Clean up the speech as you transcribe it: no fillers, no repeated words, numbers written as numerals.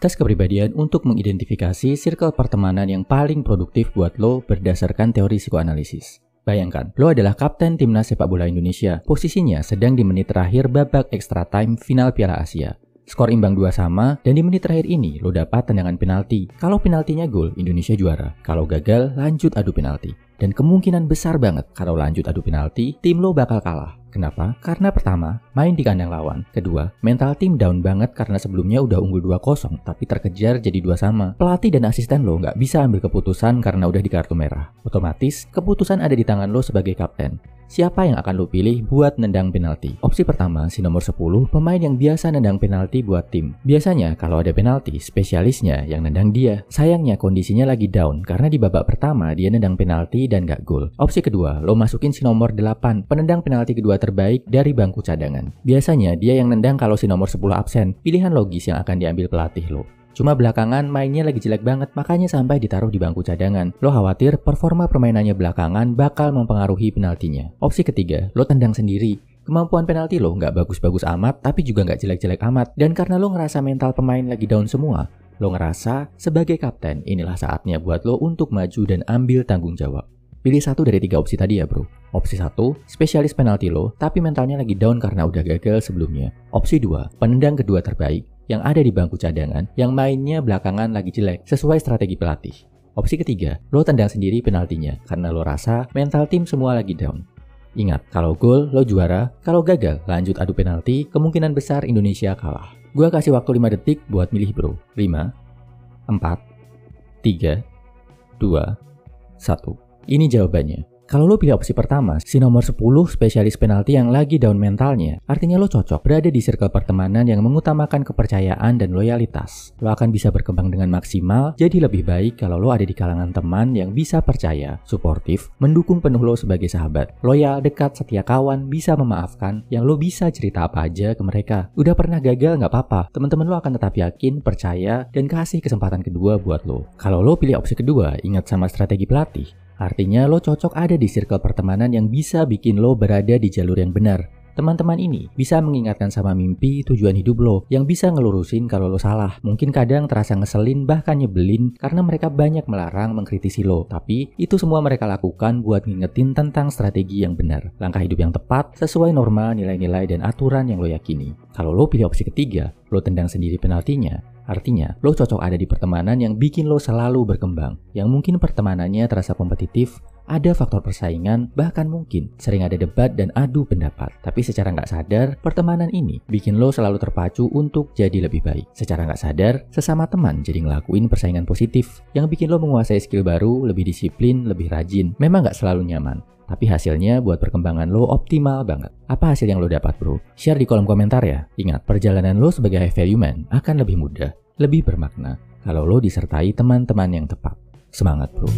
tes kepribadian untuk mengidentifikasi circle pertemanan yang paling produktif buat lo berdasarkan teori psikoanalisis. Bayangkan, lo adalah kapten timnas sepak bola Indonesia. Posisinya sedang di menit terakhir babak extra time final Piala Asia. Skor imbang 2 sama, dan di menit terakhir ini lo dapat tendangan penalti. Kalau penaltinya gol, Indonesia juara. Kalau gagal, lanjut adu penalti. Dan kemungkinan besar banget kalau lanjut adu penalti, tim lo bakal kalah. Kenapa? Karena pertama, main di kandang lawan. Kedua, mental tim down banget karena sebelumnya udah unggul 2-0, tapi terkejar jadi 2 sama. Pelatih dan asisten lo nggak bisa ambil keputusan karena udah di kartu merah. Otomatis, keputusan ada di tangan lo sebagai kapten. Siapa yang akan lo pilih buat nendang penalti? Opsi pertama, si nomor 10, pemain yang biasa nendang penalti buat tim. Biasanya kalau ada penalti, spesialisnya yang nendang dia. Sayangnya kondisinya lagi down karena di babak pertama dia nendang penalti dan gak gol. Opsi kedua, lo masukin si nomor 8, penendang penalti kedua terbaik dari bangku cadangan. Biasanya dia yang nendang kalau si nomor 10 absen. Pilihan logis yang akan diambil pelatih lo. Cuma belakangan mainnya lagi jelek banget, makanya sampai ditaruh di bangku cadangan. Lo khawatir performa permainannya belakangan bakal mempengaruhi penaltinya. Opsi ketiga, lo tendang sendiri. Kemampuan penalti lo nggak bagus-bagus amat, tapi juga nggak jelek-jelek amat. Dan karena lo ngerasa mental pemain lagi down semua, lo ngerasa sebagai kapten, inilah saatnya buat lo untuk maju dan ambil tanggung jawab. Pilih satu dari 3 opsi tadi ya bro. Opsi 1, spesialis penalti lo, tapi mentalnya lagi down karena udah gagal sebelumnya. Opsi 2, penendang kedua terbaik yang ada di bangku cadangan, yang mainnya belakangan lagi jelek, sesuai strategi pelatih. Opsi ketiga, lo tendang sendiri penaltinya, karena lo rasa mental tim semua lagi down. Ingat, kalau gol, lo juara, kalau gagal, lanjut adu penalti, kemungkinan besar Indonesia kalah. Gua kasih waktu 5 detik buat milih bro. 5, 4, 3, 2, 1. Ini jawabannya. Kalau lo pilih opsi pertama, si nomor 10 spesialis penalti yang lagi down mentalnya, artinya lo cocok berada di circle pertemanan yang mengutamakan kepercayaan dan loyalitas. Lo akan bisa berkembang dengan maksimal, jadi lebih baik kalau lo ada di kalangan teman yang bisa percaya, suportif, mendukung penuh lo sebagai sahabat, loyal, dekat, setia kawan, bisa memaafkan, yang lo bisa cerita apa aja ke mereka. Udah pernah gagal nggak apa-apa, teman-teman lo akan tetap yakin, percaya, dan kasih kesempatan kedua buat lo. Kalau lo pilih opsi kedua, ingat sama strategi pelatih. Artinya lo cocok ada di circle pertemanan yang bisa bikin lo berada di jalur yang benar. Teman-teman ini bisa mengingatkan sama mimpi, tujuan hidup lo, yang bisa ngelurusin kalau lo salah. Mungkin kadang terasa ngeselin, bahkan nyebelin, karena mereka banyak melarang, mengkritisi lo. Tapi itu semua mereka lakukan buat ngingetin tentang strategi yang benar. Langkah hidup yang tepat, sesuai norma, nilai-nilai, dan aturan yang lo yakini. Kalau lo pilih opsi ketiga, lo tendang sendiri penaltinya. Artinya, lo cocok ada di pertemanan yang bikin lo selalu berkembang. Yang mungkin pertemanannya terasa kompetitif, ada faktor persaingan, bahkan mungkin sering ada debat dan adu pendapat. Tapi secara nggak sadar, pertemanan ini bikin lo selalu terpacu untuk jadi lebih baik. Secara nggak sadar, sesama teman jadi ngelakuin persaingan positif, yang bikin lo menguasai skill baru, lebih disiplin, lebih rajin. Memang nggak selalu nyaman, tapi hasilnya buat perkembangan lo optimal banget. Apa hasil yang lo dapat bro? Share di kolom komentar ya. Ingat, perjalanan lo sebagai high value man akan lebih mudah, lebih bermakna kalau lo disertai teman-teman yang tepat. Semangat bro.